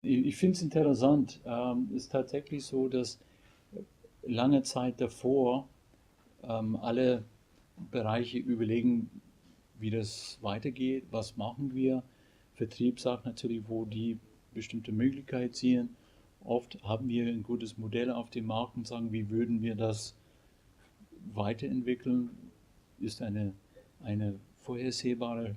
Ich finde es interessant. Ist tatsächlich so, dass lange Zeit davor alle Bereiche überlegen, wie das weitergeht, was machen wir. Vertrieb sagt natürlich, wo die bestimmte Möglichkeit sehen. Oft haben wir ein gutes Modell auf dem Markt und sagen, wie würden wir das weiterentwickeln? Ist eine vorhersehbare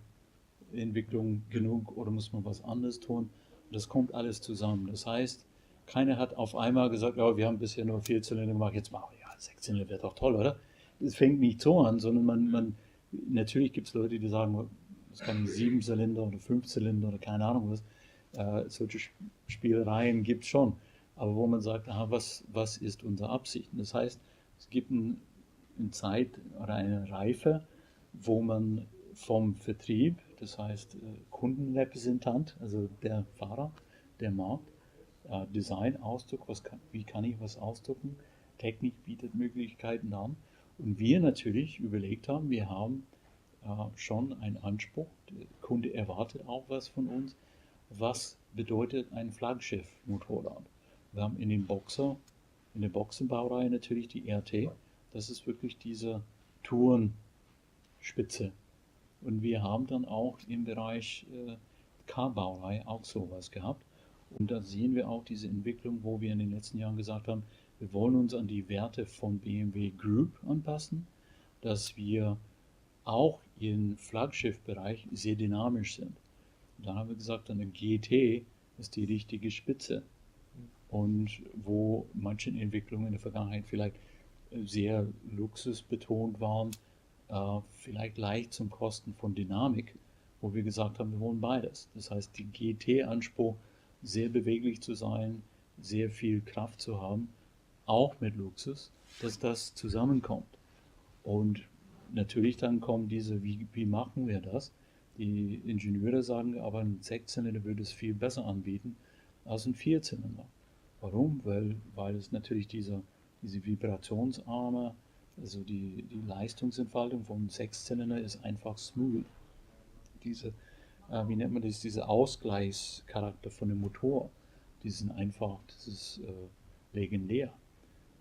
Entwicklung genug oder muss man was anderes tun? Das kommt alles zusammen. Das heißt, keiner hat auf einmal gesagt, ja, wir haben bisher nur Vierzylinder gemacht, jetzt machen wir ja Sechszylinder, wäre doch toll, oder? Es fängt nicht so an, sondern natürlich gibt es Leute, die sagen, es kann Siebenzylinder oder Fünfzylinder oder keine Ahnung was. Solche Spielereien gibt es schon. Aber wo man sagt, aha, was ist unsere Absicht? Das heißt, es gibt eine Zeit oder eine Reife, wo man vom Vertrieb, das heißt Kundenrepräsentant, also der Fahrer, der Markt, Design, Ausdruck, wie kann ich was ausdrucken, Technik bietet Möglichkeiten an. Und wir natürlich überlegt haben, wir haben schon einen Anspruch, der Kunde erwartet auch was von uns. Was bedeutet ein Flaggschiff-Motorrad? Wir haben in der Boxenbaureihe natürlich die RT. Das ist wirklich diese Tourenspitze. Und wir haben dann auch im Bereich Car-Baureihe auch sowas gehabt. Und da sehen wir auch diese Entwicklung, wo wir in den letzten Jahren gesagt haben, wir wollen uns an die Werte von BMW Group anpassen, dass wir auch im Flaggschiffbereich sehr dynamisch sind. Und dann haben wir gesagt, eine GT ist die richtige Spitze. Und wo manche Entwicklungen in der Vergangenheit vielleicht sehr luxusbetont waren, vielleicht leicht zum Kosten von Dynamik, wo wir gesagt haben, wir wollen beides. Das heißt, die GT-Anspruch, sehr beweglich zu sein, sehr viel Kraft zu haben, auch mit Luxus, dass das zusammenkommt. Und natürlich dann kommen wie machen wir das? Die Ingenieure sagen, aber ein Sechszylinder würde es viel besser anbieten als ein Vierzylinder. Warum? Weil es natürlich diese Vibrationsarme, also die Leistungsentfaltung vom Sechszylinder ist einfach smooth. Diese, wie nennt man das, dieser Ausgleichscharakter von dem Motor, das ist legendär.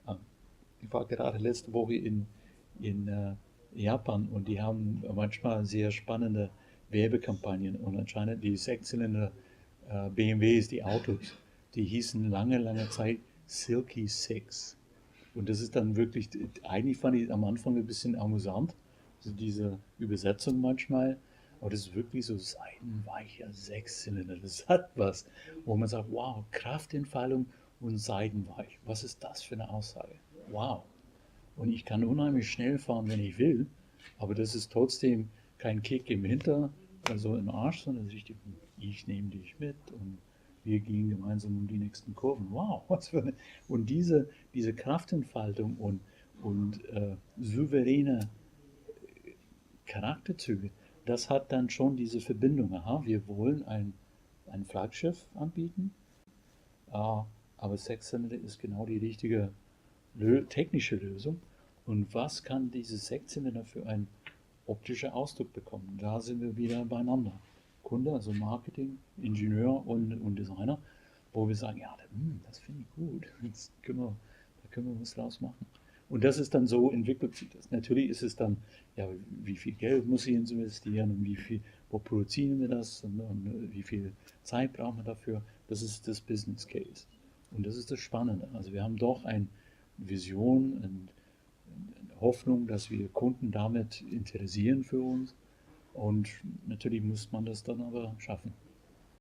Ähm, Ich war gerade letzte Woche in Japan und die haben manchmal sehr spannende Werbekampagnen und anscheinend die Sechszylinder BMWs, die Autos, die hießen lange Zeit Silky Six. Und das ist dann wirklich, eigentlich fand ich am Anfang ein bisschen amüsant, also diese Übersetzung manchmal, aber das ist wirklich so seidenweicher Sechszylinder, das hat was, wo man sagt, wow, Kraftentfaltung und seidenweich, was ist das für eine Aussage? Wow. Und ich kann unheimlich schnell fahren, wenn ich will, aber das ist trotzdem kein Kick im also im Arsch, sondern richtig, ich nehme dich mit und wir gehen gemeinsam um die nächsten Kurven. Wow, was für eine. Und diese Kraftentfaltung und souveräne Charakterzüge, das hat dann schon diese Verbindung. Aha, wir wollen ein Flaggschiff anbieten, aber Sechszylinder ist genau die richtige technische Lösung. Und was kann dieses Sechszylinder für einen optischen Ausdruck bekommen? Da sind wir wieder beieinander. Kunde, also Marketing, Ingenieur und Designer, wo wir sagen, ja, das finde ich gut, da können wir was draus machen. Und das ist dann so, entwickelt sich das. Natürlich ist es dann, ja, wie viel Geld muss ich investieren und wo produzieren wir das und wie viel Zeit brauchen wir dafür. Das ist das Business Case. Und das ist das Spannende. Also wir haben doch eine Vision, eine Hoffnung, dass wir Kunden damit interessieren für uns. Und natürlich muss man das dann aber schaffen.